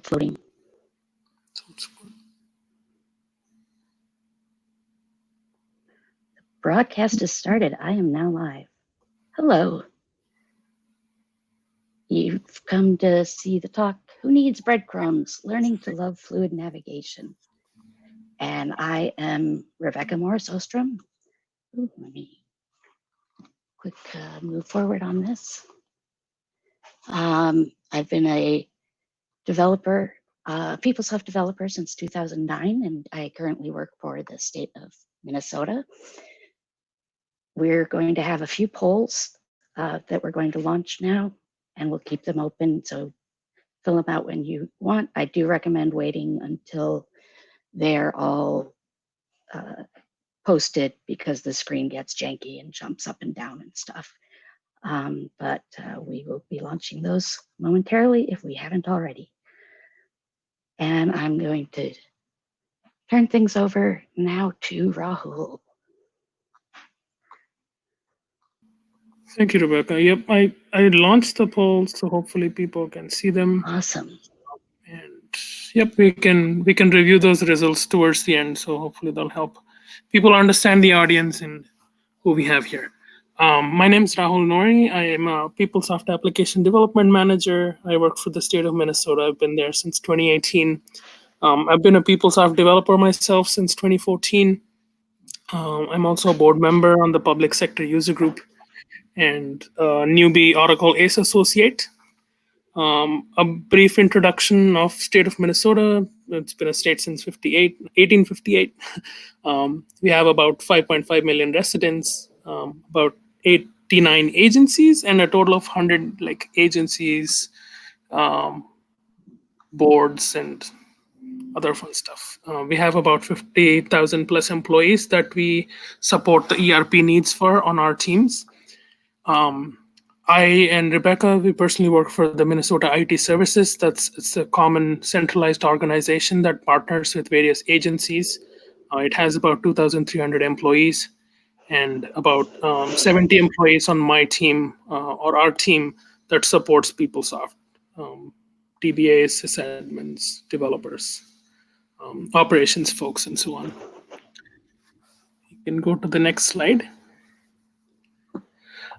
floating. The broadcast is started. I am now live. Hello. You've come to see the talk, Who Needs Breadcrumbs? Learning to Love Fluid Navigation. And I am Rebecca Morris-Ostrom. Let me quick move forward on this. I've been a developer, PeopleSoft developer since 2009, and I currently work for the state of Minnesota. We're going to have a few polls that we're going to launch now, and we'll keep them open, so fill them out when you want. I do recommend waiting until they're all posted because the screen gets janky and jumps up and down and stuff. But we will be launching those momentarily if we haven't already. And I'm going to turn things over now to Rahul. Thank you, Rebecca. Yep, I launched the polls, so hopefully people can see them. Awesome. And yep, we can review those results towards the end, so hopefully they'll help people understand the audience and who we have here. My name is Rahul Nori. I am a PeopleSoft Application Development Manager. I work for the state of Minnesota. I've been there since 2018. I've been a PeopleSoft developer myself since 2014. I'm also a board member on the Public Sector User Group and newbie Oracle ACE Associate. A brief introduction of state of Minnesota. It's been a state since 1858. We have about 5.5 million residents, about 89 agencies, and a total of 100 agencies, boards, and other fun stuff. We have about 50,000 plus employees that we support the ERP needs for on our teams. I and Rebecca, we personally work for the Minnesota IT Services. It's a common centralized organization that partners with various agencies. It has about 2,300 employees and about 70 employees on my team or our team that supports PeopleSoft, DBAs, sysadmins, developers, operations folks, and so on. You can go to the next slide.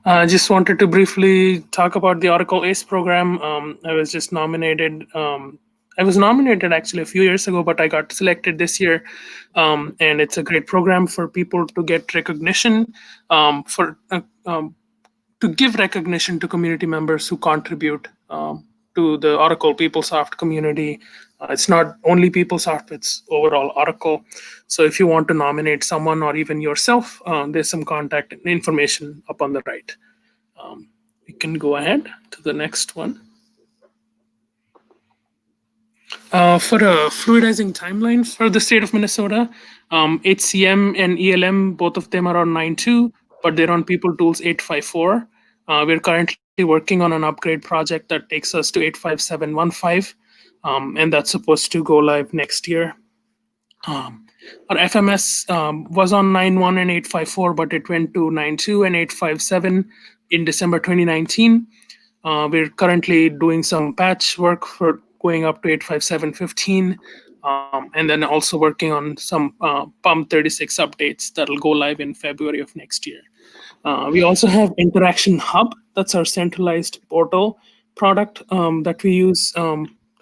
I just wanted to briefly talk about the Oracle ACE program. I was just nominated. I was nominated actually a few years ago, but I got selected this year. And it's a great program for people to get recognition, to give recognition to community members who contribute to the Oracle PeopleSoft community. It's not only PeopleSoft, it's overall Oracle. So if you want to nominate someone or even yourself, there's some contact information up on the right. We can go ahead to the next one. For a fluidizing timeline for the state of Minnesota, HCM and ELM, both of them are on 9.2, but they're on PeopleTools 8.5.4. We're currently working on an upgrade project that takes us to 8.5.7.1.5, and that's supposed to go live next year. Our FMS was on 9.1 and 8.5.4, but it went to 9.2 and 8.5.7 in December 2019. We're currently doing some patch work for going up to 8.5.7.15, and then also working on some PUM 36 updates that'll go live in February of next year. We also have Interaction Hub. That's our centralized portal product that we use.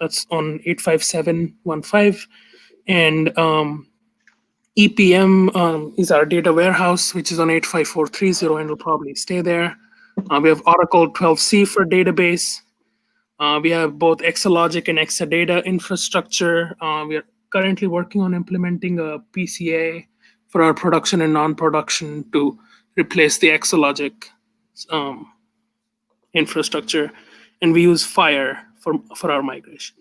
That's on 8.5.7.1.5. And EPM is our data warehouse, which is on 8.5.4.3.0 and will probably stay there. We have Oracle 12c for database. We have both Exalogic and Exadata infrastructure. We are currently working on implementing a PCA for our production and non-production to replace the Exalogic infrastructure. And we use Fire for our migration.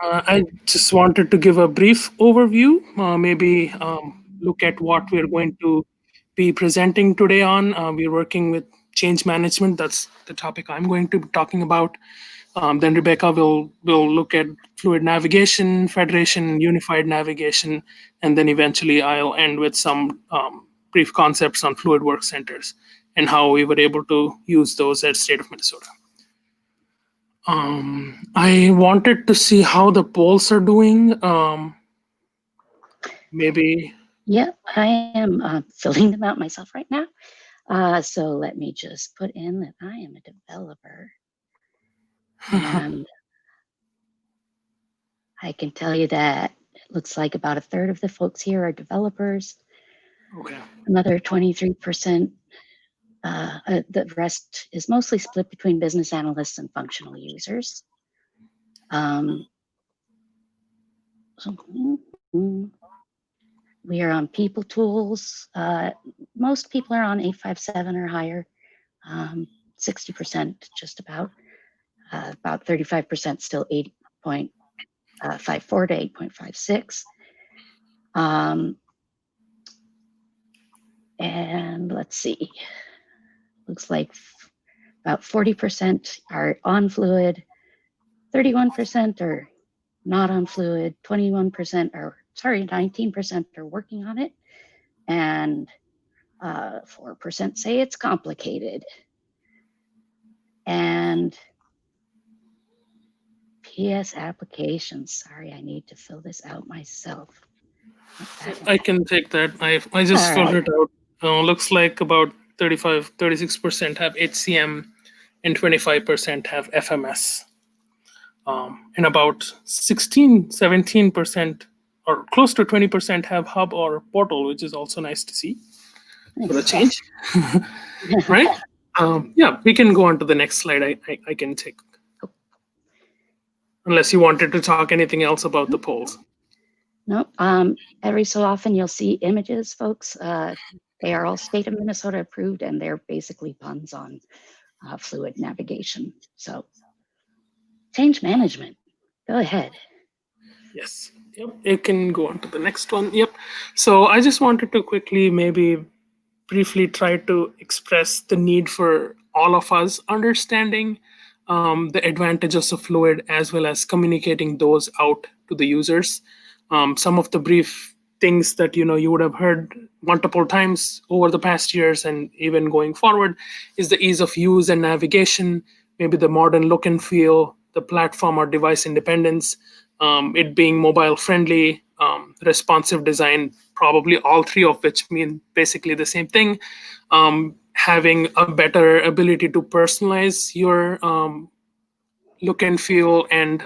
I just wanted to give a brief overview, maybe look at what we're going to be presenting today on. We're working with change management. That's the topic I'm going to be talking about. Then Rebecca will look at fluid navigation, federation, unified navigation, and then eventually I'll end with some brief concepts on fluid WorkCenters and how we were able to use those at State of Minnesota. I wanted to see how the polls are doing. Maybe. Yeah, I am filling them out myself right now. So let me just put in that I am a developer. And I can tell you that it looks like about a third of the folks here are developers. Okay. Another 23%. The rest is mostly split between business analysts and functional users. We are on people tools. Most people are on 857 or higher. 60% just about 35% still 8.54 to 8.56. And let's see, looks like about 40% are on Fluid, 31% are not on Fluid, 19% are working on it, and 4% say it's complicated. And PS applications, sorry, I need to fill this out myself. I can take that. I just filled it out. Looks like about 36% have HCM and 25% have FMS. And about 17% or close to 20% have hub or portal, which is also nice to see for a change. Right? Yeah, we can go on to the next slide. I can take. Unless you wanted to talk anything else about the polls. No, every so often you'll see images, folks. They are all state of Minnesota approved, and they're basically puns on fluid navigation. So change management, go ahead. Yes, yep, you can go on to the next one. Yep. So I just wanted to quickly maybe briefly try to express the need for all of us understanding the advantages of Fluid as well as communicating those out to the users. Some of the brief things that you would have heard multiple times over the past years and even going forward is the ease of use and navigation, maybe the modern look and feel, the platform or device independence, it being mobile friendly, responsive design, probably all three of which mean basically the same thing. Having a better ability to personalize your look and feel and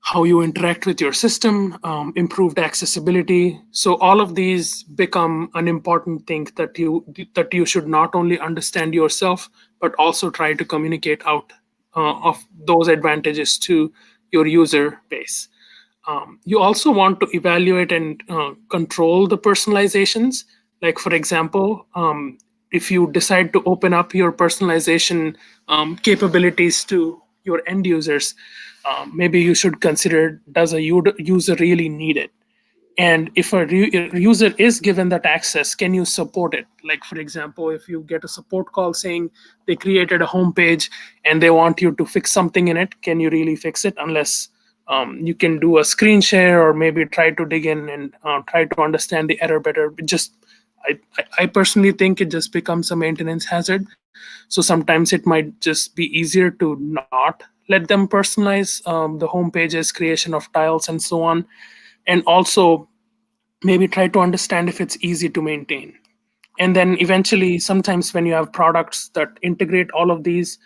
how you interact with your system, improved accessibility. So all of these become an important thing that you should not only understand yourself, but also try to communicate out of those advantages to your user base. You also want to evaluate and control the personalizations. Like, for example, if you decide to open up your personalization capabilities to your end users, maybe you should consider, does a user really need it? And if a user is given that access, can you support it? Like, for example, if you get a support call saying they created a homepage and they want you to fix something in it, can you really fix it? Unless you can do a screen share or maybe try to dig in and try to understand the error better. I personally think it just becomes a maintenance hazard. So sometimes it might just be easier to not let them personalize the home pages, creation of tiles, and so on. And also maybe try to understand if it's easy to maintain. And then eventually, sometimes when you have products that integrate all of these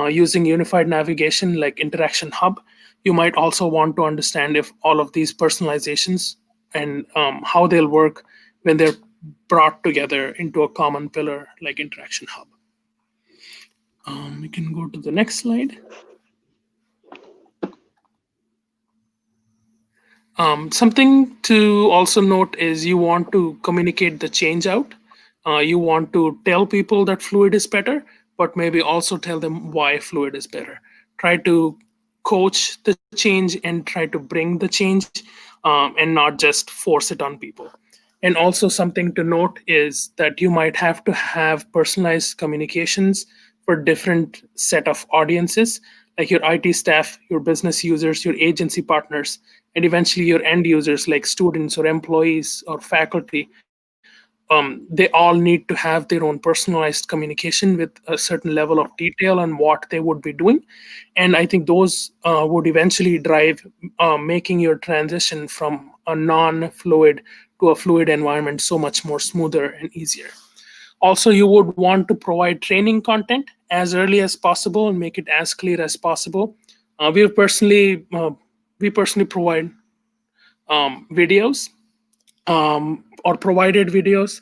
using unified navigation like Interaction Hub, you might also want to understand if all of these personalizations and how they'll work when they're brought together into a common pillar like Interaction Hub. We can go to the next slide. Something to also note is you want to communicate the change out. You want to tell people that Fluid is better, but maybe also tell them why Fluid is better. Try to coach the change and try to bring the change and not just force it on people. And also something to note is that you might have to have personalized communications for different set of audiences, like your IT staff, your business users, your agency partners, and eventually your end users like students or employees or faculty. they all need to have their own personalized communication with a certain level of detail on what they would be doing. And I think those would eventually drive making your transition from a non-fluid to a fluid environment so much more smoother and easier. Also, you would want to provide training content as early as possible and make it as clear as possible. We personally provide videos or provided videos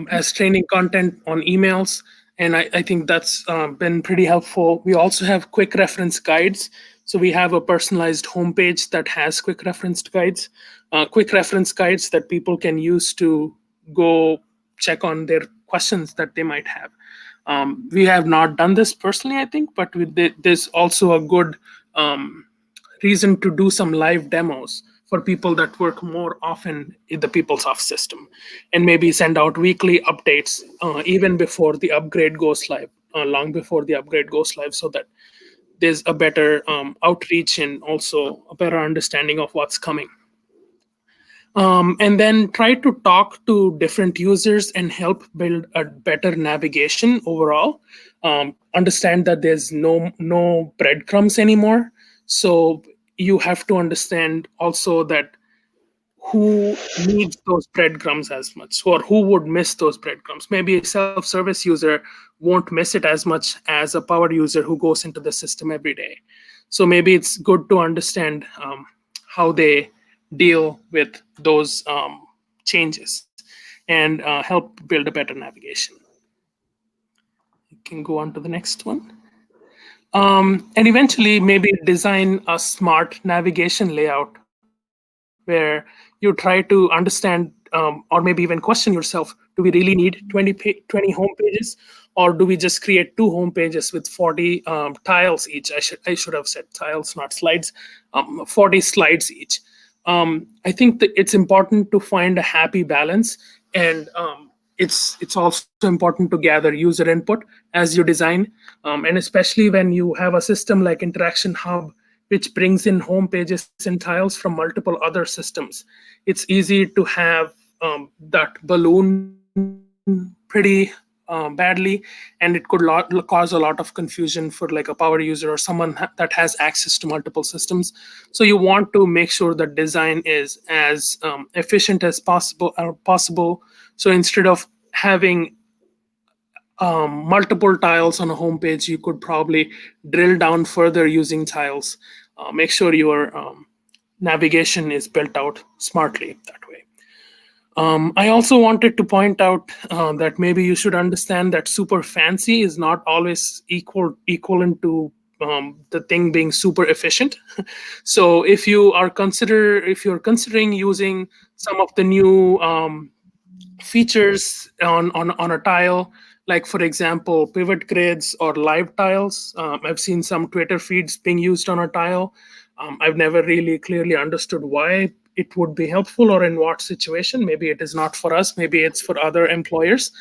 as training content on emails. And I think that's been pretty helpful. We also have quick reference guides. So we have a personalized homepage that has quick reference guides that people can use to go check on their questions that they might have. We have not done this personally, I think, but there's also a good reason to do some live demos for people that work more often in the PeopleSoft system, and maybe send out weekly updates even before the upgrade goes live, long before the upgrade goes live, so that there's a better outreach and also a better understanding of what's coming. And then try to talk to different users and help build a better navigation overall. Understand that there's no breadcrumbs anymore. So you have to understand also that who needs those breadcrumbs as much, or who would miss those breadcrumbs. Maybe a self-service user won't miss it as much as a power user who goes into the system every day. So maybe it's good to understand how they deal with those changes and help build a better navigation. You can go on to the next one. And eventually maybe design a smart navigation layout where you try to understand or maybe even question yourself, do we really need 20 home pages, or do we just create 2 home pages with 40 tiles each? I should have said tiles, not slides. 40 slides each. I think that it's important to find a happy balance, and it's also important to gather user input as you design, and especially when you have a system like Interaction Hub, which brings in home pages and tiles from multiple other systems. It's easy to have that balloon pretty badly, and it could cause a lot of confusion for like a power user or someone that has access to multiple systems. So you want to make sure that design is as efficient as possible. So instead of having multiple tiles on a home page, you could probably drill down further using tiles. Make sure your navigation is built out smartly that way. I also wanted to point out that maybe you should understand that super fancy is not always equivalent to the thing being super efficient. So if you're considering using some of the new features on a tile, like for example pivot grids or live tiles. I've seen some Twitter feeds being used on a tile. I've never really clearly understood why it would be helpful or in what situation. Maybe it is not for us, maybe it's for other employers.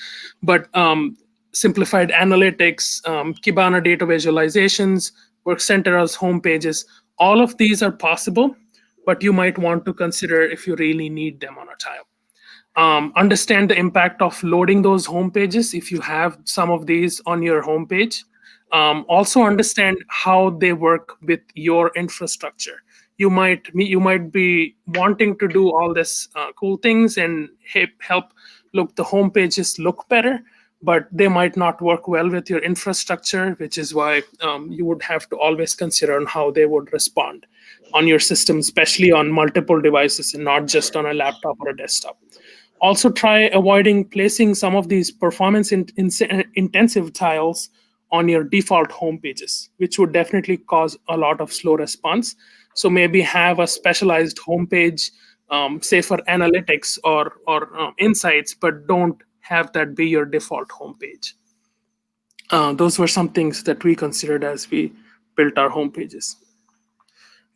But simplified analytics, Kibana data visualizations, WorkCenters home pages, all of these are possible, but you might want to consider if you really need them on a tile. Understand the impact of loading those home pages if you have some of these on your homepage. Also understand how they work with your infrastructure. You might be wanting to do all this cool things and help look the home pages look better, but they might not work well with your infrastructure, which is why you would have to always consider on how they would respond on your system, especially on multiple devices and not just on a laptop or a desktop. Also try avoiding placing some of these performance intensive tiles on your default home pages, which would definitely cause a lot of slow response. So maybe have a specialized homepage, say for analytics or insights, but don't have that be your default homepage. Those were some things that we considered as we built our homepages.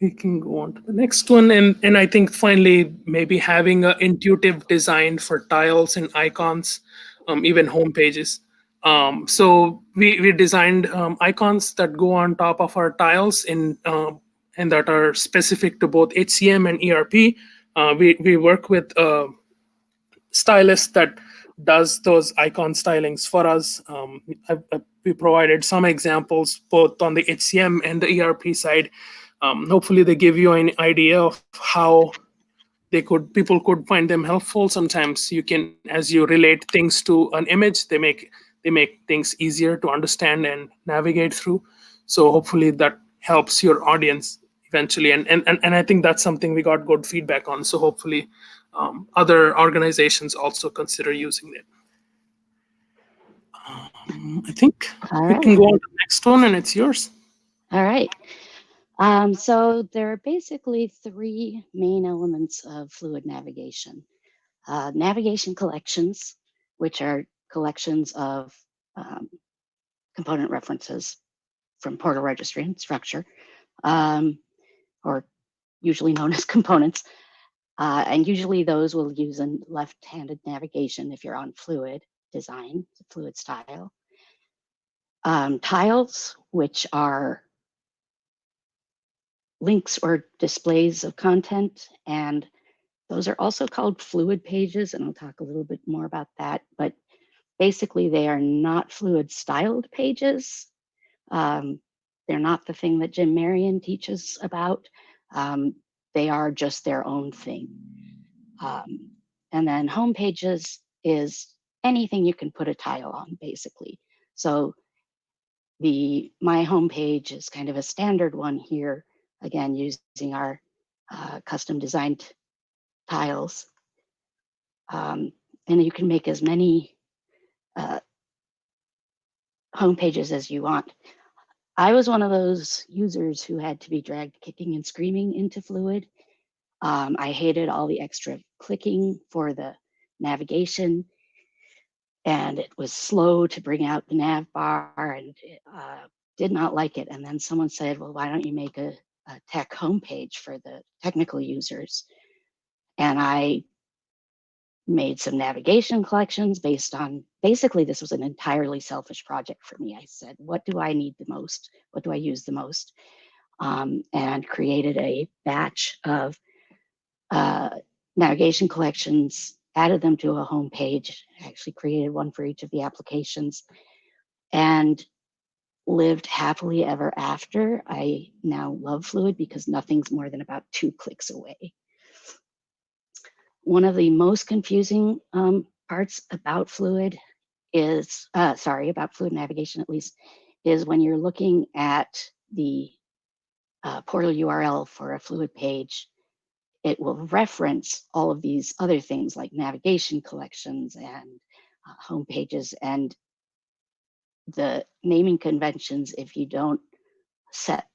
We can go on to the next one. And I think finally, maybe having an intuitive design for tiles and icons, even home pages. So we designed icons that go on top of our tiles and that are specific to both HCM and ERP. We work with stylists that does those icon stylings for us. We provided some examples both on the HCM and the ERP side. Hopefully they give you an idea of how people could find them helpful. Sometimes you can, as you relate things to an image, they make things easier to understand and navigate through. So hopefully that helps your audience eventually. And I think that's something we got good feedback on. So hopefully other organizations also consider using it. I think All we can right. go on to the next one, and it's yours. All right. So there are basically three main elements of fluid navigation. Navigation collections, which are collections of component references from portal registry and structure, or usually known as components. And usually those will use a left-handed navigation if you're on fluid design, fluid style. Tiles, which are links or displays of content, and those are also called fluid pages, and I'll talk a little bit more about that, but basically they are not fluid styled pages. They're not the thing that Jim Marion teaches about. They are just their own thing. And then home pages is anything you can put a tile on, basically. So my home page is kind of a standard one here, again, using our custom designed tiles. And you can make as many home pages as you want. I was one of those users who had to be dragged kicking and screaming into Fluid. I hated all the extra clicking for the navigation, and it was slow to bring out the nav bar, and did not like it. And then someone said, well, why don't you make a tech homepage for the technical users? And I made some navigation collections based on, basically this was an entirely selfish project for me. I said, what do I need the most? What do I use the most? And created a batch of navigation collections, added them to a homepage, actually created one for each of the applications, and lived happily ever after. I now love Fluid because nothing's more than about 2 clicks away. One of the most confusing parts about Fluid is, about Fluid navigation at least, is when you're looking at the portal URL for a Fluid page, it will reference all of these other things like navigation collections and home pages, and the naming conventions, if you don't set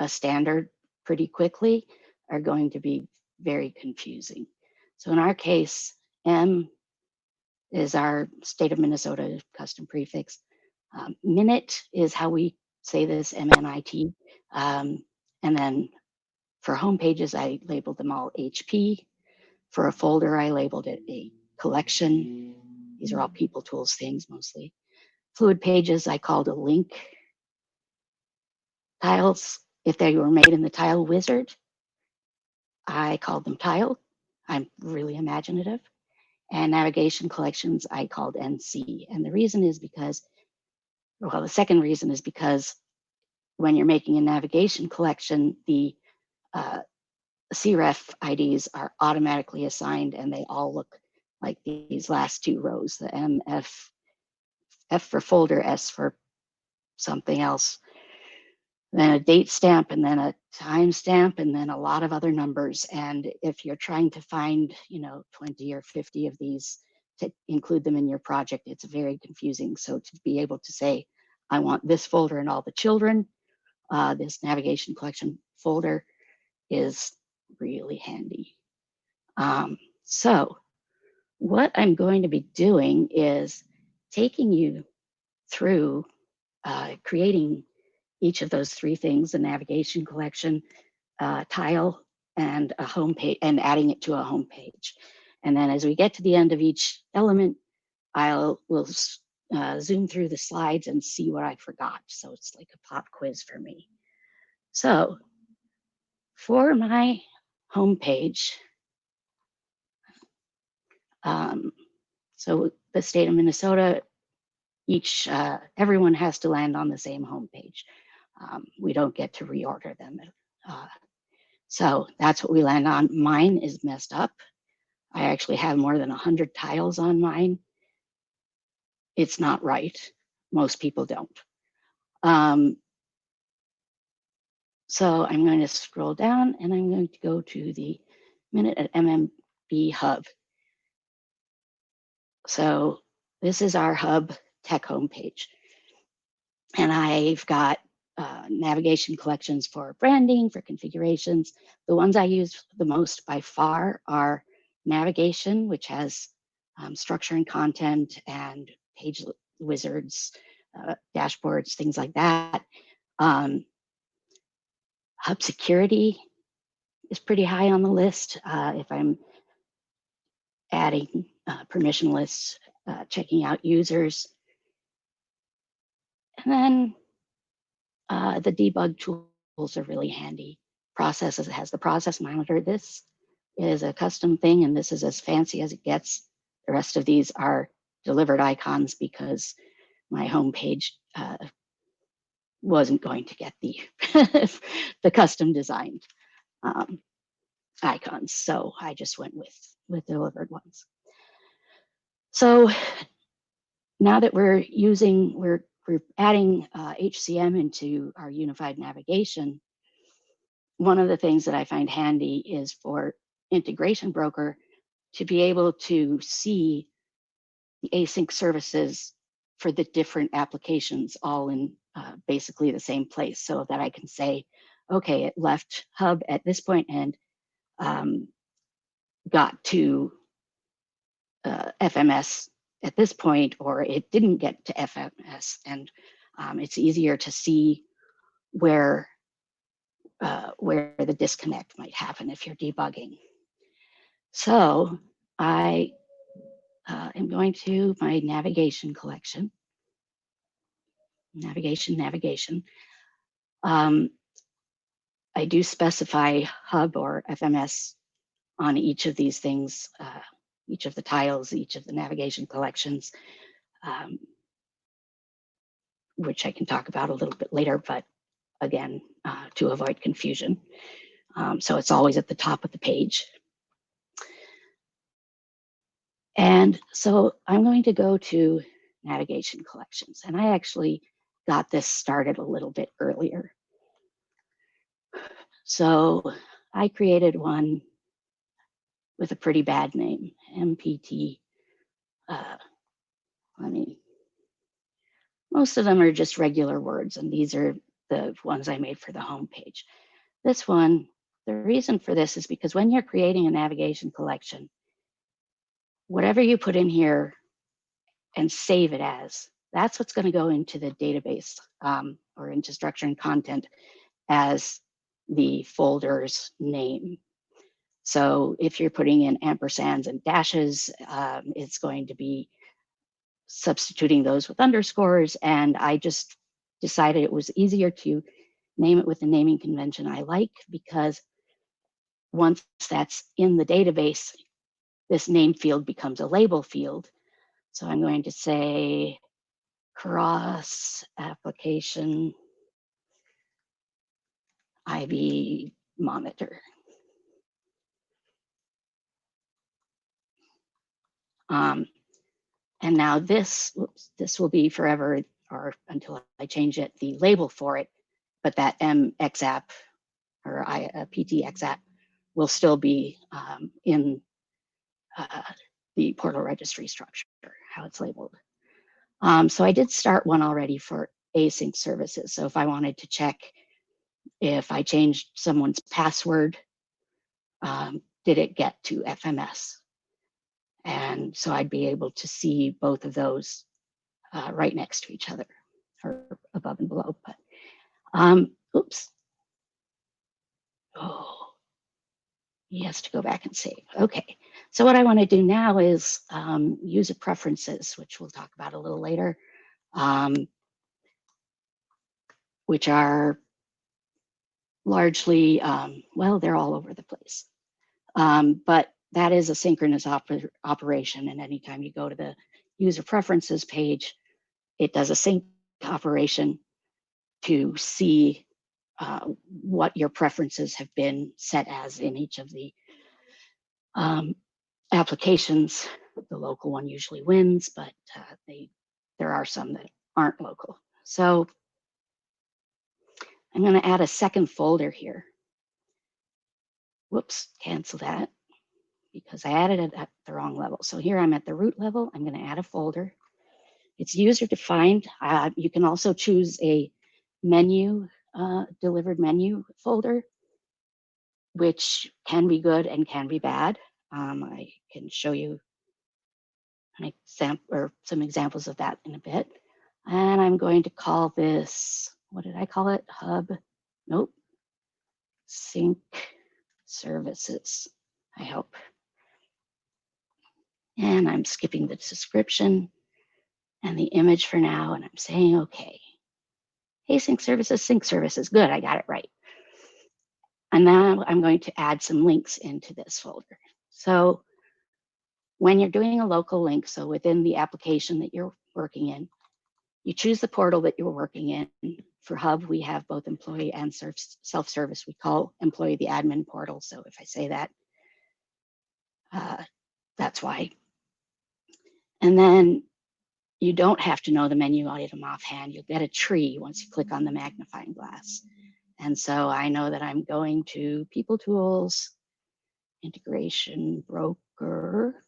a standard pretty quickly, are going to be very confusing. So in our case, M is our state of Minnesota custom prefix. Minute is how we say this, MNIT. And then for home pages, I labeled them all HP. For a folder, I labeled it a collection. These are all people tools things mostly. Fluid pages, I called a link. Tiles, if they were made in the tile wizard, I called them tile. I'm really imaginative. And navigation collections, I called NC. And the reason is because, well, the second reason is because when you're making a navigation collection, the CREF IDs are automatically assigned, and they all look like these last 2 rows, the MF, F for folder, S for something else, then a date stamp, and then a time stamp, and then a lot of other numbers. And if you're trying to find, 20 or 50 of these to include them in your project, it's very confusing. So to be able to say, I want this folder and all the children, this navigation collection folder is really handy. So what I'm going to be doing is taking you through creating each of those 3 things, the navigation collection, tile, and a home page, and adding it to a home page. And then as we get to the end of each element, we'll zoom through the slides and see what I forgot. So it's like a pop quiz for me. So for my home page, So the state of Minnesota, everyone has to land on the same homepage. We don't get to reorder them. So that's what we land on. Mine is messed up. I actually have more than 100 tiles on mine. It's not right. Most people don't. So I'm going to scroll down and I'm going to go to the Minute at MMB Hub. So this is our Hub tech homepage. And I've got navigation collections for branding, for configurations. The ones I use the most by far are navigation, which has structure and content and page wizards, dashboards, things like that. Hub security is pretty high on the list. If I'm adding permission lists, checking out users. And then the debug tools are really handy. Processes has the process monitor. This is a custom thing, and this is as fancy as it gets. The rest of these are delivered icons because my homepage wasn't going to get the the custom designed icons, so I just went with delivered ones. So now that we're adding HCM into our unified navigation, one of the things that I find handy is for integration broker to be able to see the async services for the different applications all in basically the same place, so that I can say, okay, it left Hub at this point and got to FMS at this point, or it didn't get to FMS, and it's easier to see where the disconnect might happen if you're debugging. So I am going to my navigation collection. Navigation. I do specify Hub or FMS on each of these things, each of the tiles, each of the navigation collections, which I can talk about a little bit later, but again, to avoid confusion. So it's always at the top of the page. And so I'm going to go to navigation collections, and I actually got this started a little bit earlier. So I created one with a pretty bad name, MPT. Most of them are just regular words, and these are the ones I made for the home page. This one, the reason for this is because when you're creating a navigation collection, whatever you put in here and save it as, that's what's going to go into the database or into structure and content as the folder's name. So if you're putting in ampersands and dashes, it's going to be substituting those with underscores. And I just decided it was easier to name it with the naming convention I like, because once that's in the database, this name field becomes a label field. So I'm going to say cross application IV monitor. And now this will be forever, or until I change it, the label for it, but that MXApp or PTXApp will still be in the portal registry structure, how it's labeled. So I did start one already for async services. So if I wanted to check if I changed someone's password, did it get to FMS? And so I'd be able to see both of those right next to each other, or above and below. But oops. Oh, he has to go back and save. Okay, so what I want to do now is user preferences, which we'll talk about a little later, which are largely, well, they're all over the place. But that is a synchronous operation. And anytime you go to the user preferences page, it does a sync operation to see what your preferences have been set as in each of the applications. The local one usually wins, but there are some that aren't local. So I'm going to add a second folder here. Whoops, cancel that because I added it at the wrong level. So here I'm at the root level. I'm going to add a folder. It's user defined. You can also choose a menu, delivered menu folder, which can be good and can be bad. I can show you an example or some examples of that in a bit. And I'm going to call this, what did I call it? Hub, nope, sync services, I hope. And I'm skipping the description and the image for now, and I'm saying, okay. Hey, sync services, good, I got it right. And now I'm going to add some links into this folder. So when you're doing a local link, so within the application that you're working in, you choose the portal that you're working in. For Hub, we have both employee and self-service. We call employee the admin portal. So if I say that, that's why. And then you don't have to know the menu item offhand. You'll get a tree once you click on the magnifying glass. And so I know that I'm going to People Tools, Integration Broker,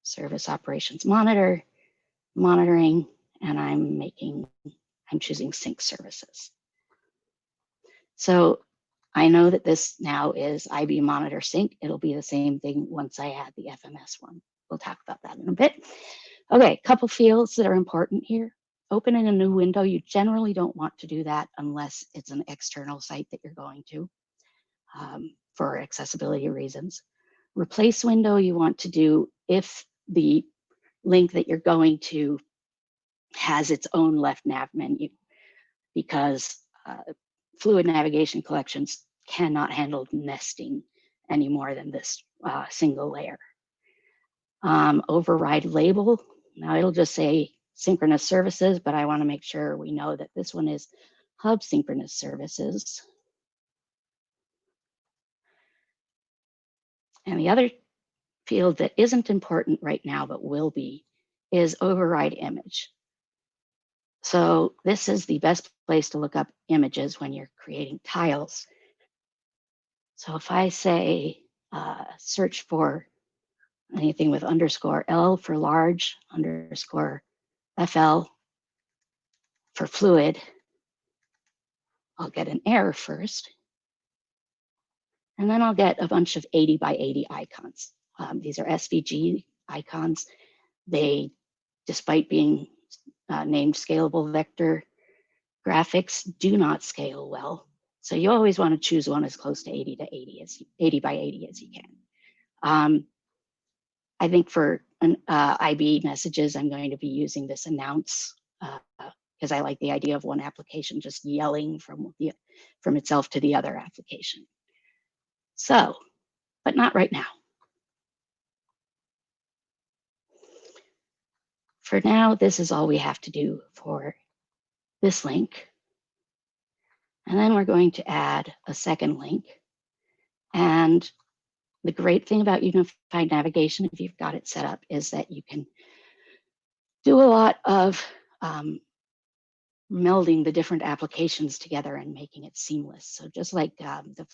Service Operations Monitoring, and I'm choosing Sync Services. So I know that this now is IB Monitor Sync. It'll be the same thing once I add the FMS one. We'll talk about that in a bit. Okay, a couple fields that are important here. Opening a new window, you generally don't want to do that unless it's an external site that you're going to for accessibility reasons. Replace window you want to do if the link that you're going to has its own left nav menu, because fluid navigation collections cannot handle nesting any more than this single layer. Override label, now it'll just say synchronous services, but I want to make sure we know that this one is Hub synchronous services. And the other field that isn't important right now, but will be, is override image. So this is the best place to look up images when you're creating tiles. So if I say search for anything with _L for large, _FL for fluid, I'll get an error first. And then I'll get a bunch of 80 by 80 icons. These are SVG icons. They, despite being named scalable vector graphics, do not scale well. So you always want to choose one as close to 80 by 80 as you can. I think for IB messages, I'm going to be using this announce because I like the idea of one application just yelling from itself to the other application. So, but not right now. For now, this is all we have to do for this link. And then we're going to add a second link. And the great thing about unified navigation, if you've got it set up, is that you can do a lot of melding the different applications together and making it seamless. So just like the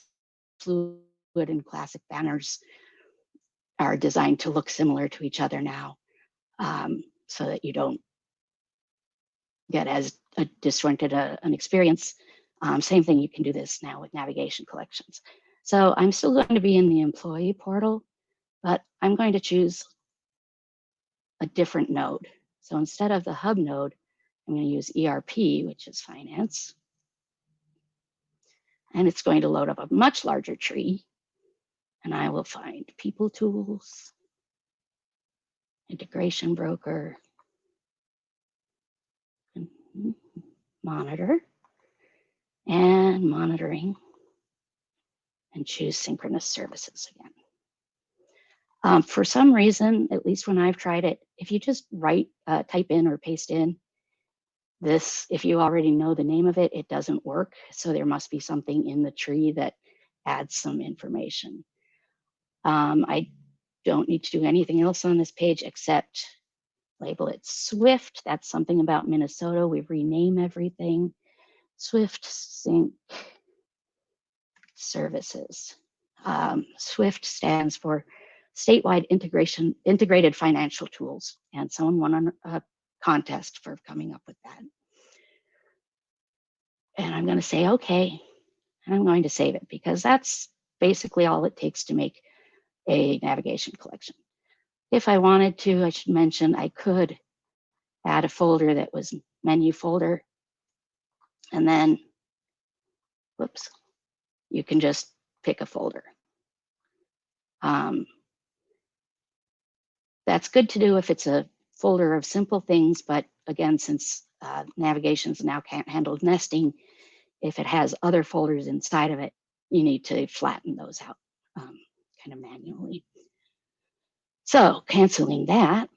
fluid and classic banners are designed to look similar to each other now, so that you don't get as disjointed an experience. Same thing, you can do this now with navigation collections. So I'm still going to be in the employee portal, but I'm going to choose a different node. So instead of the hub node, I'm going to use ERP, which is finance. And it's going to load up a much larger tree. And I will find People Tools, Integration Broker, Monitor, and Monitoring, and choose synchronous services again. For some reason, at least when I've tried it, if you just type in or paste in this, if you already know the name of it, it doesn't work. So there must be something in the tree that adds some information. I don't need to do anything else on this page except label it Swift. That's something about Minnesota. We rename everything. Swift Sync Services. SWIFT stands for Statewide Integrated Financial Tools, and someone won a contest for coming up with that. And I'm going to say, okay, and I'm going to save it because that's basically all it takes to make a navigation collection. If I wanted to, I should mention I could add a folder that was menu folder, and then, whoops, you can just pick a folder. That's good to do if it's a folder of simple things, but again, since navigations now can't handle nesting, if it has other folders inside of it, you need to flatten those out kind of manually. So canceling that,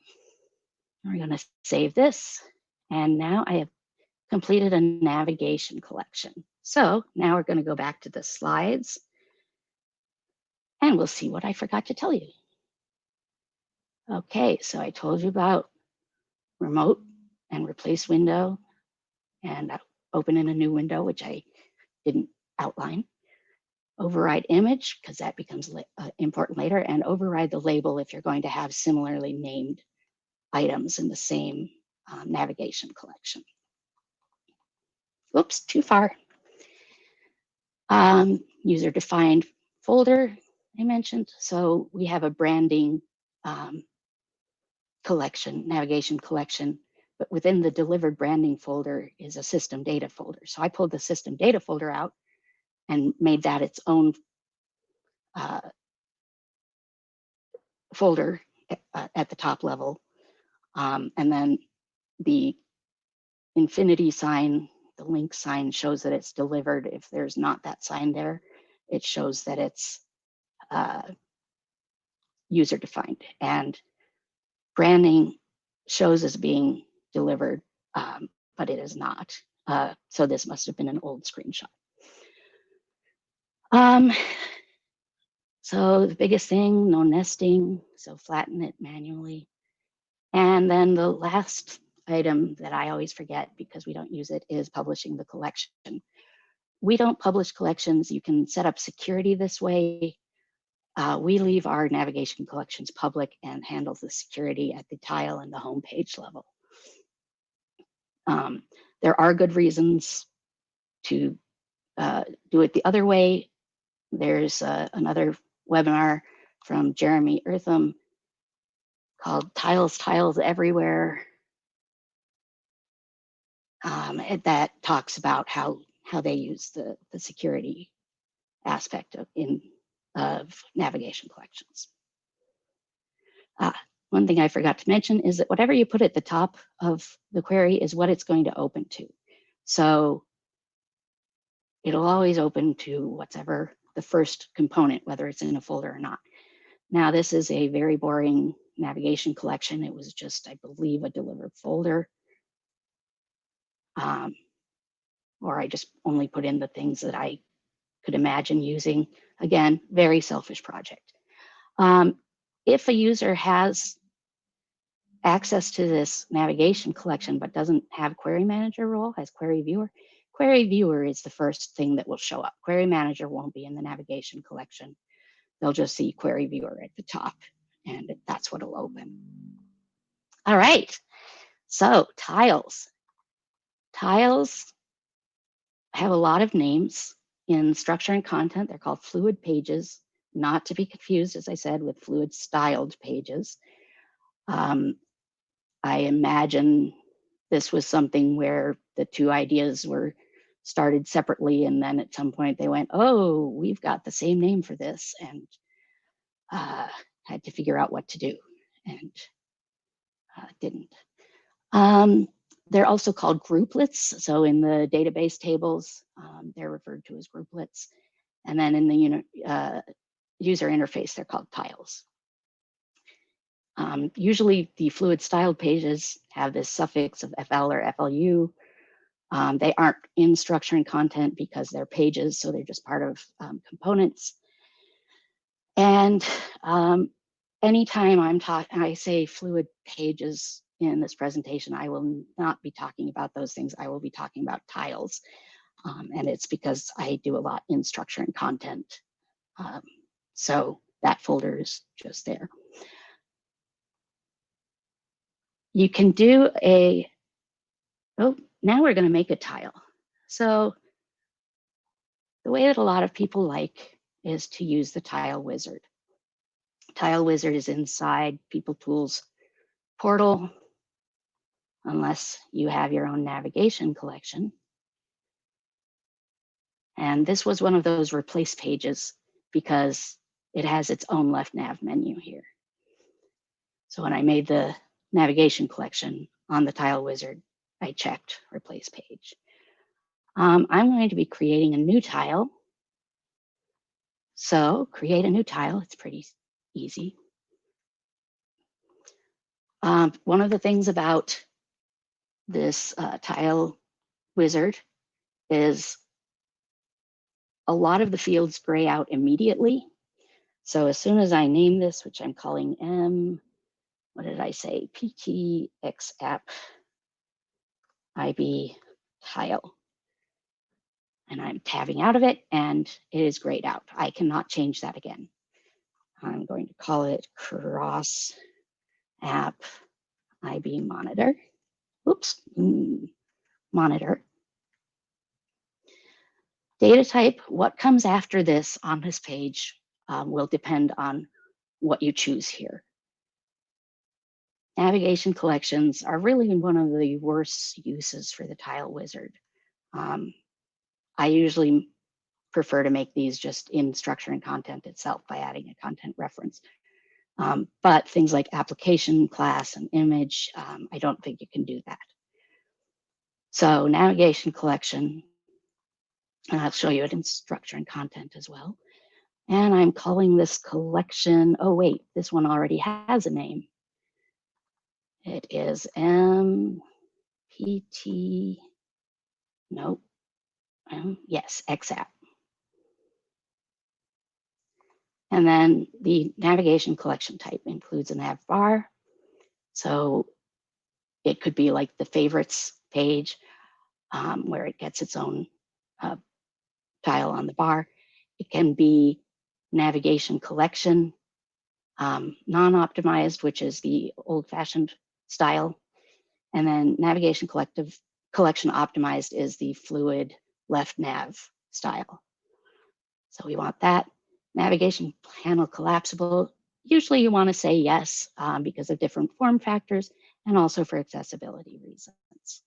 we're going to save this. And now I have completed a navigation collection. So now we're going to go back to the slides and we'll see what I forgot to tell you. Okay, so I told you about remote and replace window and open in a new window, which I didn't outline. Override image, because that becomes important later, and override the label if you're going to have similarly named items in the same navigation collection. Whoops, too far. User-defined folder, I mentioned. So we have a branding collection, navigation collection, but within the delivered branding folder is a system data folder. So I pulled the system data folder out and made that its own folder at the top level. And then the infinity sign, the link sign, shows that it's delivered. If there's not that sign there, it shows that it's user defined. And branding shows as being delivered, but it is not. So this must have been an old screenshot. So the biggest thing, no nesting, so flatten it manually. And then the last item that I always forget because we don't use it is publishing the collection. We don't publish collections. You can set up security this way. We leave our navigation collections public and handle the security at the tile and the homepage level. There are good reasons to do it the other way. There's another webinar from Jeremy Eartham called Tiles Everywhere. That talks about how they use the security aspect of navigation collections. One thing I forgot to mention is that whatever you put at the top of the query is what it's going to open to. So it'll always open to whatever the first component, whether it's in a folder or not. Now, this is a very boring navigation collection. It was just, I believe, a delivered folder. Or I just only put in the things that I could imagine using. Again, very selfish project. If a user has access to this navigation collection but doesn't have Query Manager role, has Query Viewer is the first thing that will show up. Query Manager won't be in the navigation collection. They'll just see Query Viewer at the top, and that's what will open. All right, so tiles. Tiles have a lot of names in structure and content. They're called fluid pages, not to be confused, as I said, with fluid styled pages. I imagine this was something where the two ideas were started separately, and then at some point they went, oh, we've got the same name for this, and had to figure out what to do, and didn't. They're also called grouplets. So in the database tables, they're referred to as grouplets. And then in the user interface, they're called tiles. Usually the fluid styled pages have this suffix of FL or FLU. They aren't in structure and content because they're pages, so they're just part of components. And anytime I say fluid pages in this presentation, I will not be talking about those things. I will be talking about tiles. And it's because I do a lot in structure and content. So that folder is just there. You can do now we're going to make a tile. So the way that a lot of people like is to use the tile wizard. Tile wizard is inside People Tools portal, unless you have your own navigation collection. And this was one of those replace pages because it has its own left nav menu here. So when I made the navigation collection on the tile wizard, I checked replace page. I'm going to be creating a new tile. So create a new tile, it's pretty easy. One of the things about this tile wizard is a lot of the fields gray out immediately. So as soon as I name this, which I'm calling what did I say? PTX app IB tile. And I'm tabbing out of it and it is grayed out. I cannot change that again. I'm going to call it cross app IB monitor. Oops, monitor. Data type, what comes after this on this page will depend on what you choose here. Navigation collections are really one of the worst uses for the tile wizard. I usually prefer to make these just in structure and content itself by adding a content reference. But things like application, class, and image, I don't think you can do that. So navigation collection, and I'll show you it in structure and content as well. And I'm calling this collection, oh wait, this one already has a name. It is MPT, nope, yes, XApp. And then the navigation collection type includes a nav bar. So it could be like the favorites page where it gets its own tile on the bar. It can be navigation collection, non-optimized, which is the old-fashioned style. And then navigation collection optimized is the fluid left nav style. So we want that. Navigation panel collapsible. Usually you want to say yes because of different form factors and also for accessibility reasons.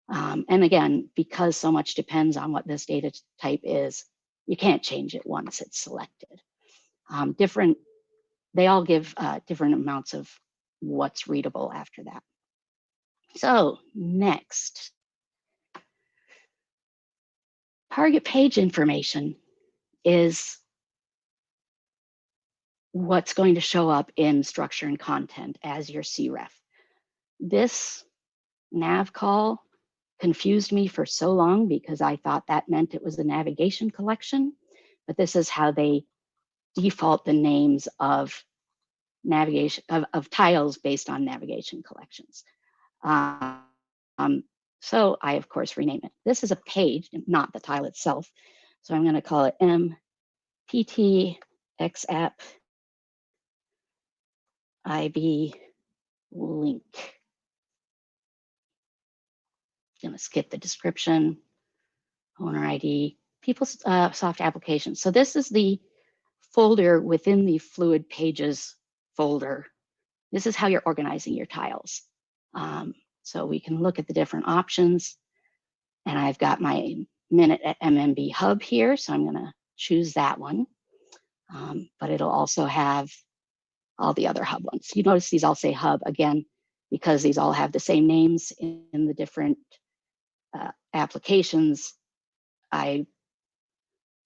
And again, because so much depends on what this data type is, you can't change it once it's selected. They all give different amounts of what's readable after that. So next, target page information is what's going to show up in structure and content as your CREF. This nav call confused me for so long because I thought that meant it was the navigation collection, but this is how they default the names of navigation of tiles based on navigation collections. So I, of course, rename it. This is a page, not the tile itself. So I'm going to call it MPTXApp IB link. Going to skip the description, owner ID, PeopleSoft applications. So this is the folder within the Fluid Pages folder. This is how you're organizing your tiles. So we can look at the different options. And I've got my Minute at MMB hub here, so I'm going to choose that one. But it'll also have all the other hub ones. You notice these all say hub again, because these all have the same names in the different applications. I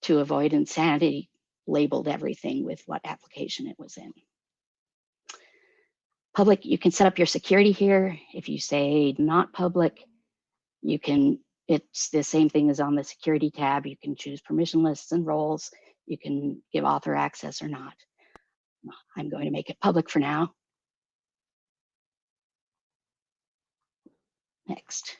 to avoid insanity, labeled everything with what application it was in. Public, you can set up your security here. If you say not public, you can, it's the same thing as on the security tab. You can choose permission lists and roles. You can give author access or not. I'm going to make it public for now. Next.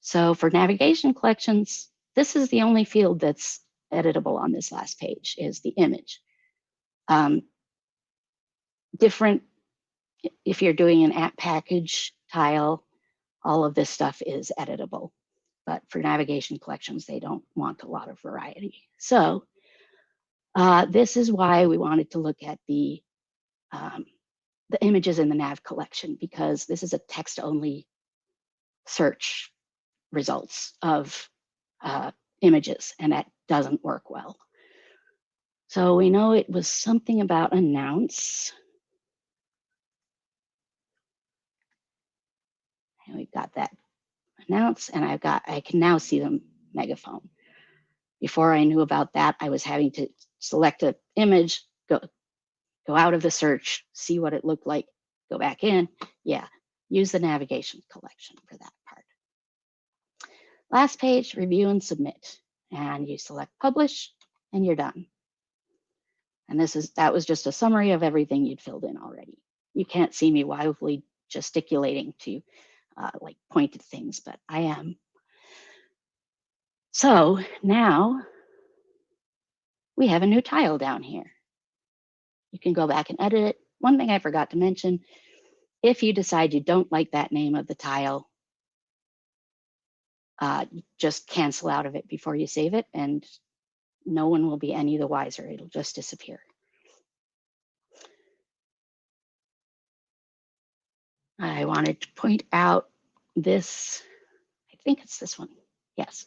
So for navigation collections, this is the only field that's editable on this last page, is the image. Different, if you're doing an app package tile, all of this stuff is editable. But for navigation collections, they don't want a lot of variety. So this is why we wanted to look at the images in the nav collection, because this is a text-only search results of images, and that doesn't work well. So we know it was something about announce. And we've got that announce, and I can now see the megaphone. Before I knew about that, I was having to select an image, go out of the search, see what it looked like, go back in. Yeah, use the navigation collection for that part. Last page, review and submit. And you select publish, and you're done. And that was just a summary of everything you'd filled in already. You can't see me wildly gesticulating to like point at things, but I am. So now we have a new tile down here. You can go back and edit it. One thing I forgot to mention, if you decide you don't like that name of the tile, just cancel out of it before you save it, and no one will be any the wiser. It'll just disappear. I wanted to point out this, I think it's this one. Yes.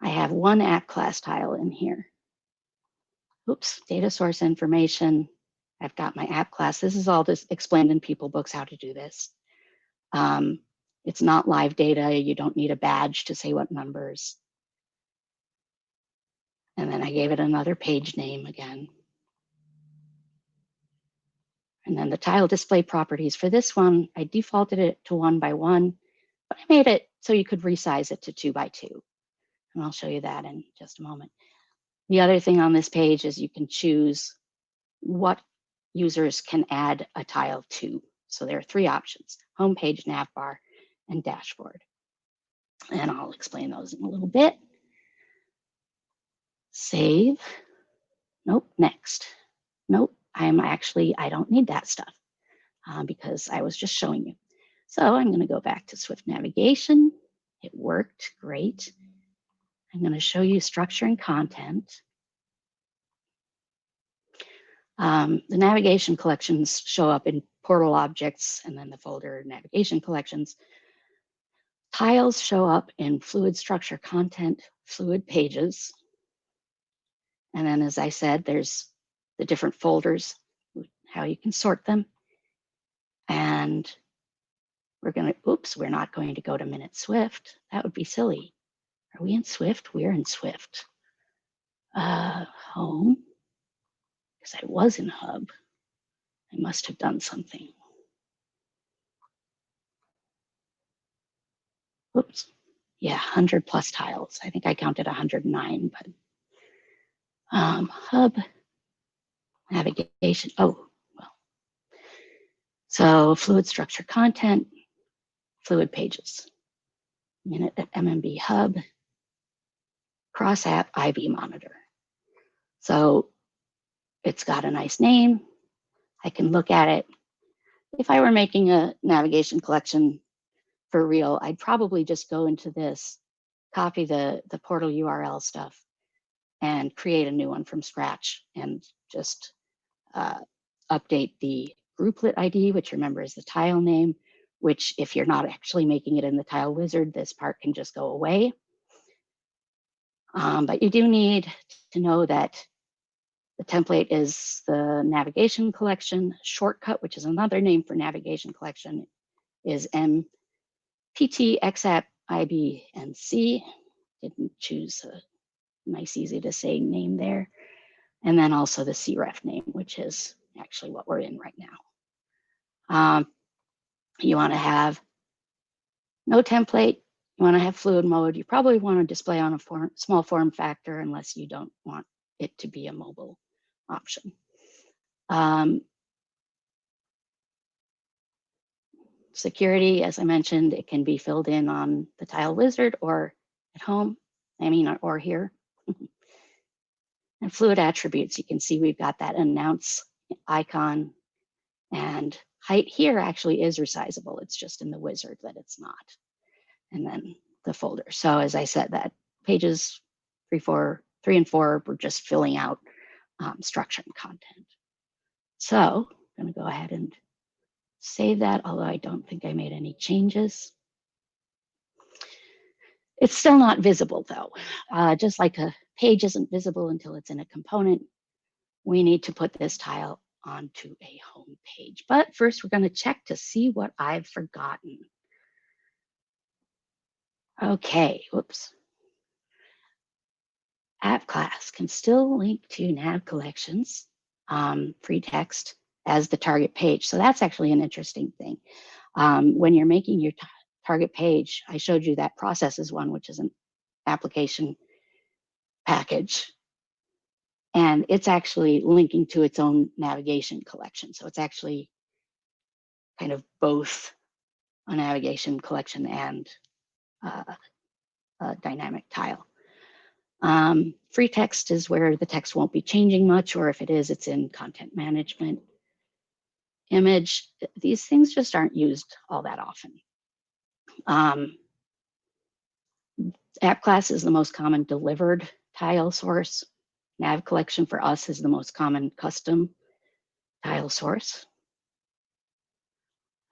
I have one app class tile in here. Oops, data source information. I've got my app class. This is all just explained in people books how to do this. It's not live data. You don't need a badge to say what numbers. And then I gave it another page name again. And then the tile display properties for this one, I defaulted it to 1 by 1, but I made it so you could resize it to 2 by 2. And I'll show you that in just a moment. The other thing on this page is you can choose what users can add a tile to. So there are 3 options: homepage, navbar, and dashboard. And I'll explain those in a little bit. Save. Nope, next. Nope, I don't need that stuff because I was just showing you. So I'm going to go back to Swift Navigation. It worked great. I'm going to show you structure and content. The navigation collections show up in portal objects and then the folder navigation collections. Tiles show up in fluid structure content, fluid pages. And then, as I said, there's the different folders, how you can sort them. And we're not going to go to Minute Swift. That would be silly. Are we in Swift? We're in Swift. Home, because I was in Hub. I must have done something. Oops. Yeah, 100 plus tiles. I think I counted 109, but Hub, navigation. Oh, well. So fluid structure content, fluid pages. Minute at MMB Hub, cross app IB monitor. So it's got a nice name. I can look at it. If I were making a navigation collection for real, I'd probably just go into this, copy the portal URL stuff, and create a new one from scratch and just update the grouplet ID, which remember is the tile name, which if you're not actually making it in the tile wizard, this part can just go away. But you do need to know that the template is the navigation collection. Shortcut, which is another name for navigation collection, is MPT, XApp, IB, and C. Didn't choose nice, easy to say name there. And then also the CREF name, which is actually what we're in right now. You want to have no template. You want to have fluid mode. You probably want to display on a small form factor unless you don't want it to be a mobile option. Security, as I mentioned, it can be filled in on the tile wizard or at home, or here. And fluid attributes, you can see we've got that announce icon, and height here actually is resizable. It's just in the wizard that it's not. And then the folder. So as I said, that pages 3 and 4, we're just filling out structure and content. So I'm going to go ahead and save that, although I don't think I made any changes. It's still not visible though. Just like a page isn't visible until it's in a component, we need to put this tile onto a home page. But first we're going to check to see what I've forgotten. Okay, whoops. App class can still link to nav collections, free text as the target page. So that's actually an interesting thing. When you're making your target page, I showed you that processes one, which is an application package. And it's actually linking to its own navigation collection. So it's actually kind of both a navigation collection and a dynamic tile. Free text is where the text won't be changing much, or if it is, it's in content management. Image, these things just aren't used all that often. App class is the most common delivered tile source. Nav collection for us is the most common custom tile source.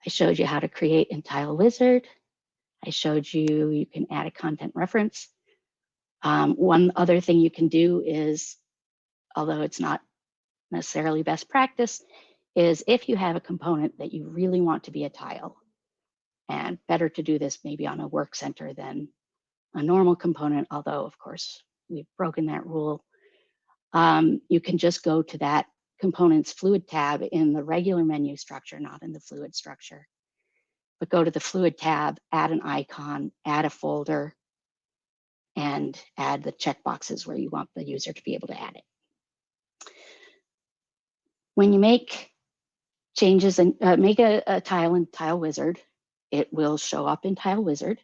I showed you how to create in Tile Wizard. I showed you can add a content reference. One other thing you can do is, although it's not necessarily best practice, is if you have a component that you really want to be a tile, and better to do this maybe on a WorkCenter than a normal component, although of course we've broken that rule. You can just go to that component's fluid tab in the regular menu structure, not in the fluid structure. But go to the fluid tab, add an icon, add a folder, and add the checkboxes where you want the user to be able to add it. When you make changes and make a tile in Tile Wizard, it will show up in Tile Wizard.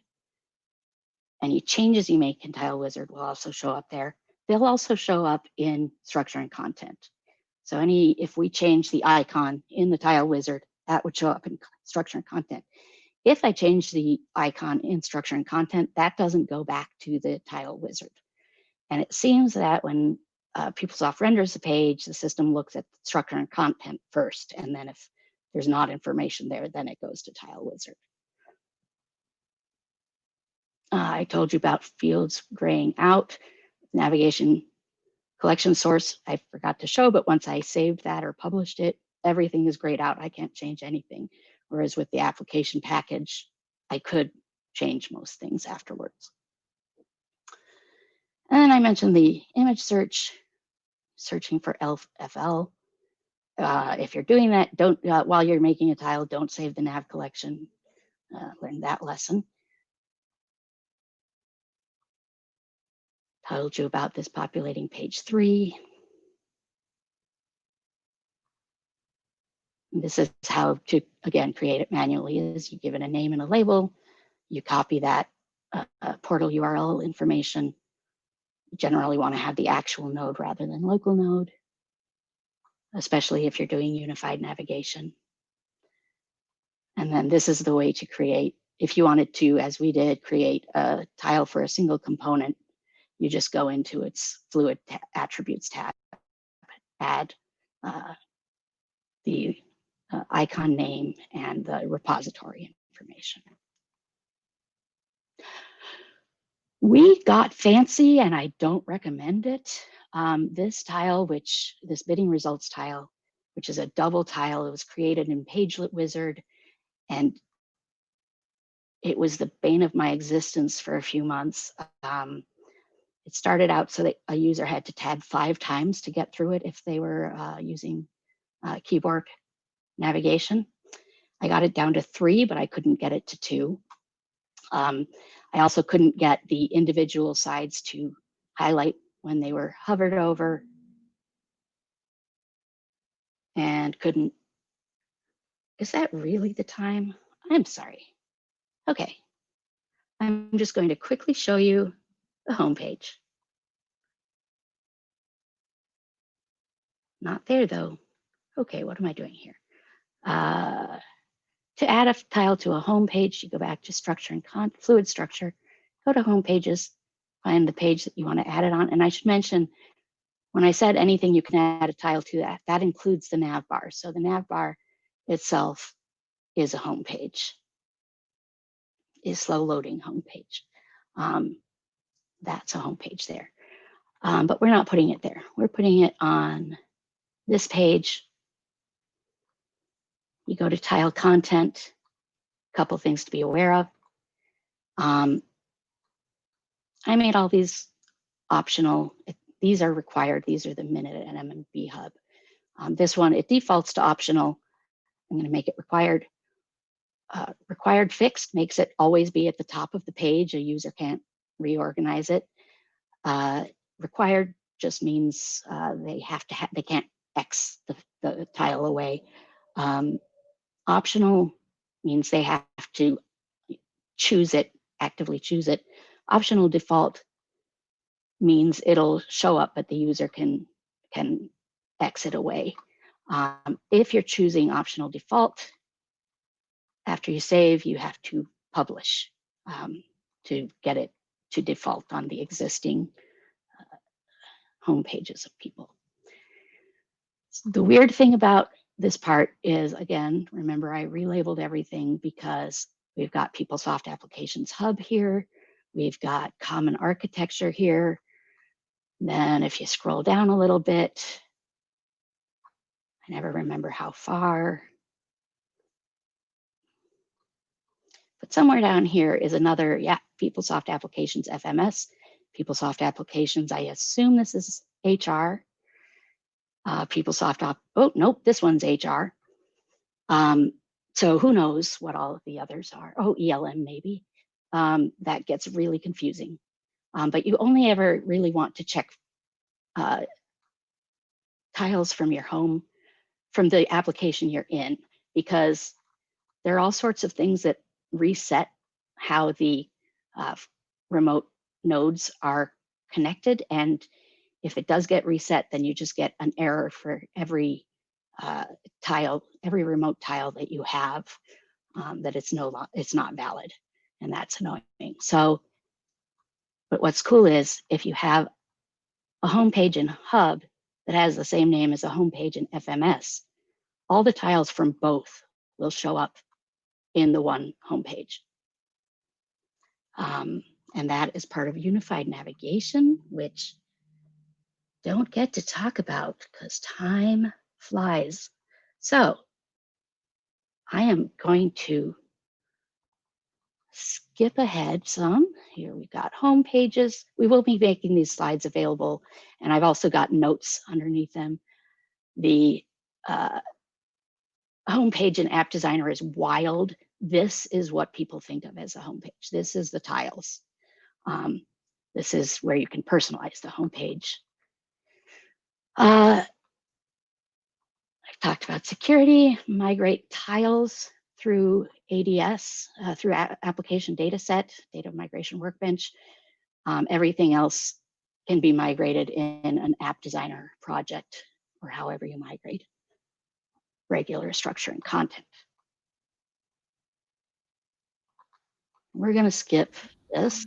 Any changes you make in Tile Wizard will also show up there. They'll also show up in structure and content. So if we change the icon in the Tile Wizard, that would show up in structure and content. If I change the icon in structure and content, that doesn't go back to the Tile Wizard. And it seems that when PeopleSoft renders the page, the system looks at structure and content first. And then if there's not information there, then it goes to Tile Wizard. I told you about fields graying out. Navigation collection source, I forgot to show, but once I saved that or published it, everything is grayed out. I can't change anything. Whereas with the application package, I could change most things afterwards. And I mentioned the image search, searching for LFL. If you're doing that, don't while you're making a tile, don't save the nav collection. Learn that lesson. Told you about this populating page 3. This is how to, again, create it manually. Is you give it a name and a label, you copy that portal URL information. You generally want to have the actual node rather than local node, especially if you're doing unified navigation. And then this is the way to create, if you wanted to, as we did, create a tile for a single component, you just go into its fluid attributes tab, add the icon name and the repository information. We got fancy, and I don't recommend it. This tile, this bidding results tile, which is a double tile, it was created in Pagelet Wizard, and it was the bane of my existence for a few months. It started out so that a user had to tab 5 times to get through it if they were using keyboard navigation. I got it down to 3, but I couldn't get it to 2. I also couldn't get the individual sides to highlight when they were hovered over, and couldn't. Is that really the time? I'm sorry. Okay. I'm just going to quickly show you the home page. Not there though. Okay, what am I doing here? To add a tile to a home page, you go back to structure and fluid structure, go to home pages, find the page that you want to add it on. And I should mention, when I said anything you can add a tile to, that includes the nav bar. So the nav bar itself is a home page, is slow loading home page. That's a home page there. But we're not putting it there. We're putting it on this page. You go to tile content, a couple things to be aware of. I made all these optional. These are required. These are the minute and MMB hub. This one, it defaults to optional. I'm going to make it required. Required fixed makes it always be at the top of the page. A user can't reorganize it. Required just means they have to. They can't X the tile away. Optional means they have to choose it, actively choose it. Optional default means it'll show up, but the user can exit away. If you're choosing optional default, after you save, you have to publish to get it to default on the existing home pages of people. The weird thing about this part is, again, remember I relabeled everything because we've got PeopleSoft Applications Hub here. We've got Common Architecture here. Then if you scroll down a little bit, I never remember how far, but somewhere down here is another, PeopleSoft Applications FMS, PeopleSoft Applications, I assume this is HR. PeopleSoft, oh, nope, this one's HR. So who knows what all of the others are? Oh, ELM maybe. That gets really confusing. But you only ever really want to check tiles from your home, from the application you're in, because there are all sorts of things that reset how the remote nodes are connected. And if it does get reset, then you just get an error for every tile, every remote tile that you have, that it's not valid, and that's annoying. So, but what's cool is if you have a home page in Hub that has the same name as a home page in FMS, all the tiles from both will show up in the one home page. And that is part of unified navigation, which don't get to talk about because time flies. So I am going to skip ahead some. Here we got home pages. We will be making these slides available, and I've also got notes underneath them. The home page in App Designer is wild. This is what people think of as a home page. This is the tiles. This is where you can personalize the home page. I've talked about security, migrate tiles through ADS, through application data set, data migration workbench. Everything else can be migrated in an app designer project or however you migrate regular structure and content. We're going to skip this,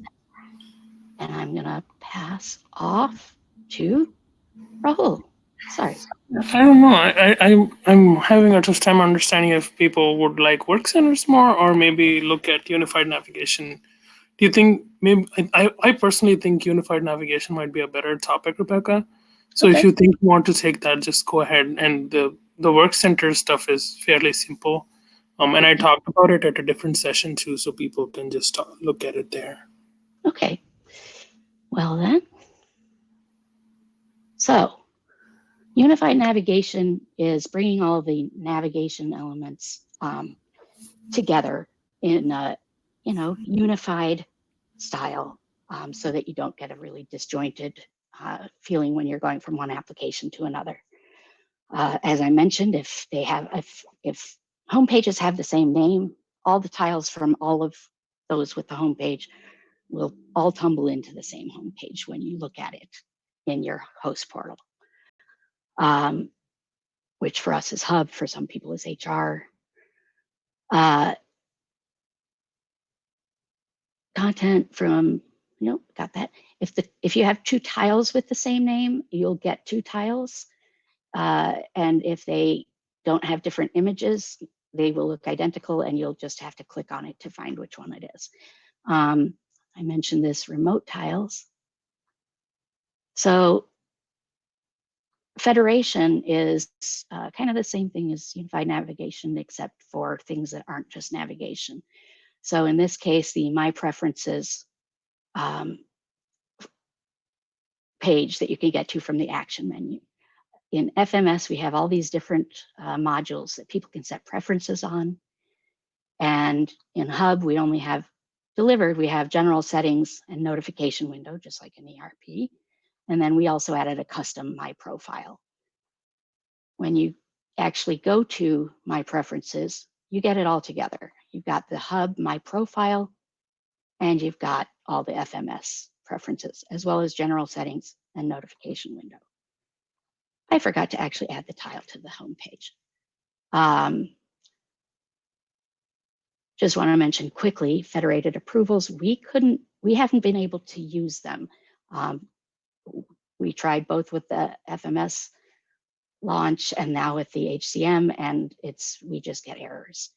and I'm going to pass off to Rahul. Sorry. I don't know. I'm having a tough time understanding if people would like WorkCenters more or maybe look at unified navigation. Do you think maybe I personally think unified navigation might be a better topic, Rebecca? So Okay. if you think you want to take that, just go ahead. And the WorkCenter stuff is fairly simple. And I talked about it at a different session too, so people can just look at it there. Okay. Well then, So unified navigation is bringing all the navigation elements together in a unified style, so that you don't get a really disjointed feeling when you're going from one application to another. As I mentioned, if home pages have the same name, all the tiles from all of those with the home page will all tumble into the same home page when you look at it in your host portal, which for us is Hub, for some people is HR. Content from, got that. If you have two tiles with the same name, you'll get two tiles. And if they don't have different images, they will look identical, and you'll just have to click on it to find which one it is. I mentioned this remote tiles. So federation is kind of the same thing as unified navigation, except for things that aren't just navigation. So in this case, the My Preferences page that you can get to from the action menu. In FMS, we have all these different modules that people can set preferences on. And in Hub, we only have delivered, we have general settings and notification window, just like in ERP. And then we also added a custom My Profile. When you actually go to My Preferences, you get it all together. You've got the Hub My Profile, and you've got all the FMS preferences, as well as general settings and notification window. I forgot to actually add the tile to the home page. Just want to mention quickly, Federated Approvals, we haven't been able to use them. We tried both with the FMS launch and now with the HCM, and we just get errors.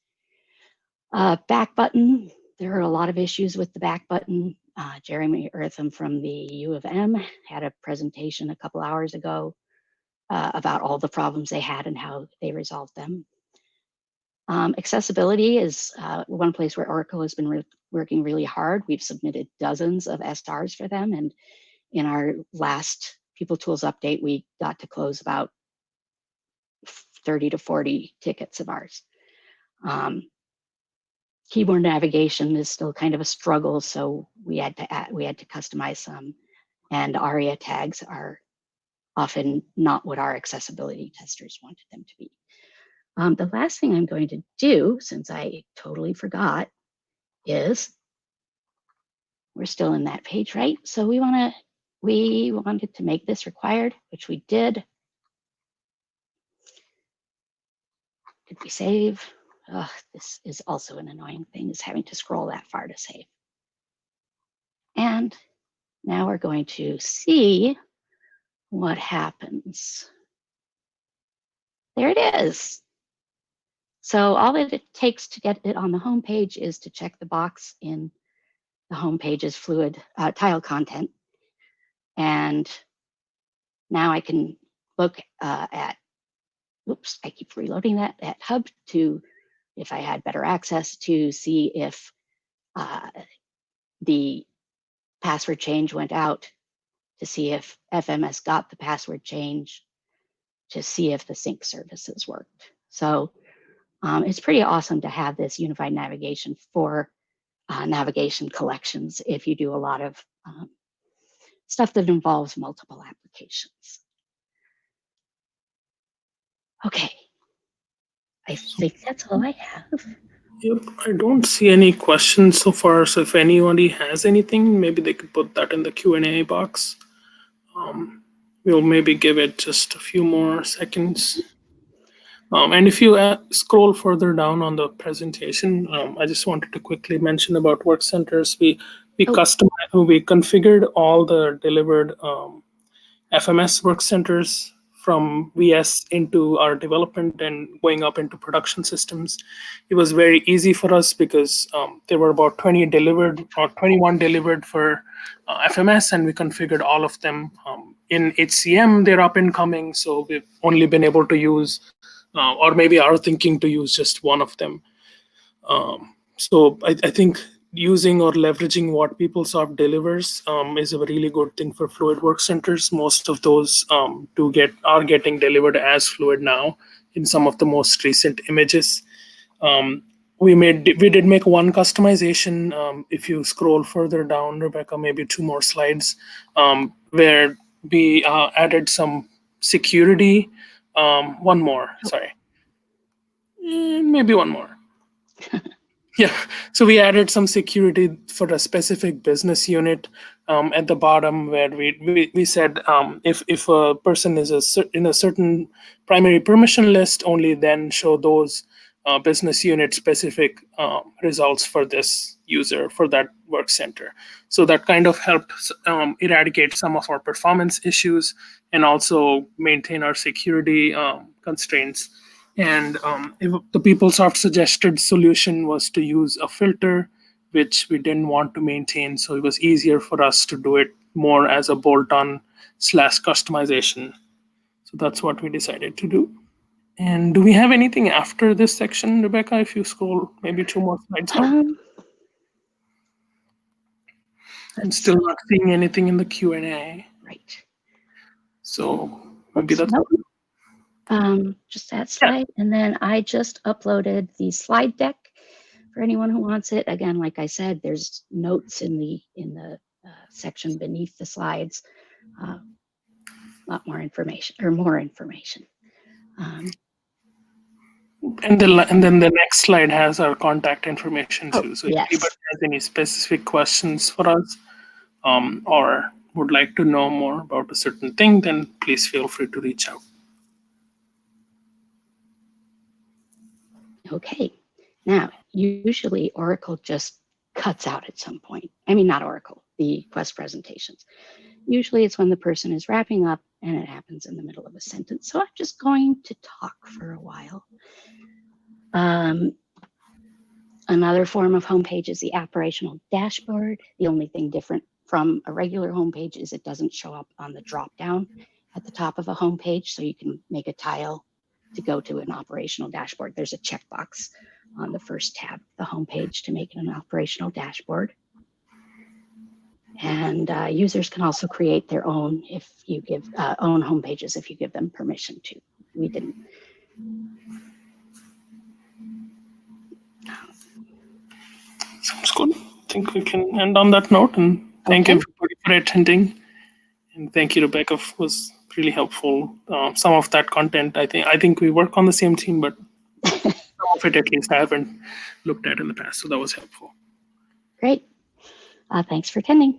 Back button, there are a lot of issues with the back button. Jeremy Eartham from the U of M had a presentation a couple hours ago about all the problems they had and how they resolved them. Accessibility is one place where Oracle has been working really hard. We've submitted dozens of SRs for them, and in our last People Tools update, we got to close about 30 to 40 tickets of ours. Keyboard navigation is still kind of a struggle, so we had to customize some, and ARIA tags are often not what our accessibility testers wanted them to be. The last thing I'm going to do, since I totally forgot, is we're still in that page, right? So we wanted to make this required, which we did. Did we save? This is also an annoying thing, is having to scroll that far to save. And now we're going to see what happens. There it is. So all that it takes to get it on the home page is to check the box in the home page's fluid tile content. And now I can look at, oops, I keep reloading that, at Hub to, if I had better access, to see if the password change went out, to see if FMS got the password change, to see if the sync services worked. So it's pretty awesome to have this unified navigation for navigation collections if you do a lot of stuff that involves multiple applications. Okay, I think that's all I have. Yep, I don't see any questions so far. So if anybody has anything, maybe they could put that in the Q&A box. We'll maybe give it just a few more seconds. And if you scroll further down on the presentation, I just wanted to quickly mention about WorkCenters. We configured all the delivered FMS WorkCenters from VS into our development and going up into production systems. It was very easy for us because there were about 20 delivered or 21 delivered for FMS, and we configured all of them. In HCM, they're up and coming, so we've only been able to use, or maybe are thinking to use just one of them. So I think using or leveraging what PeopleSoft delivers is a really good thing for Fluid WorkCenters. Most of those are getting delivered as Fluid now in some of the most recent images. We did make one customization. If you scroll further down, Rebecca, maybe 2 more slides, where we added some security. One more, sorry. Maybe one more. Yeah, so we added some security for a specific business unit at the bottom, where we said if a person is in a certain primary permission list, only then show those business unit specific results for this user for that work center. So that kind of helped eradicate some of our performance issues and also maintain our security constraints. And the PeopleSoft suggested solution was to use a filter, which we didn't want to maintain. So it was easier for us to do it more as a bolt-on / customization. So that's what we decided to do. And do we have anything after this section, Rebecca, if you scroll maybe 2 more slides up? I'm still not seeing anything in the Q&A. Right. So maybe that's... Just that slide. Yeah. And then I just uploaded the slide deck for anyone who wants it. Again, like I said, there's notes in the section beneath the slides. A lot more information, or more information. And then the next slide has our contact information too. So if yes. anybody has any specific questions for us, or would like to know more about a certain thing, then please feel free to reach out. Okay, now usually Oracle just cuts out at some point. I mean, not Oracle, the Quest presentations. Usually it's when the person is wrapping up and it happens in the middle of a sentence. So I'm just going to talk for a while. Another form of homepage is the operational dashboard. The only thing different from a regular homepage is it doesn't show up on the drop down at the top of a homepage, so you can make a tile to go to an operational dashboard. There's a checkbox on the first tab of the homepage to make it an operational dashboard. And users can also create their own if you give own homepages if you give them permission to. We didn't. Sounds good. I think we can end on that note, and thank everybody for attending. And thank you, Rebecca. It was really helpful. Some of that content, I think we work on the same team, but some of it at least I haven't looked at in the past, so that was helpful. Great. Thanks for attending.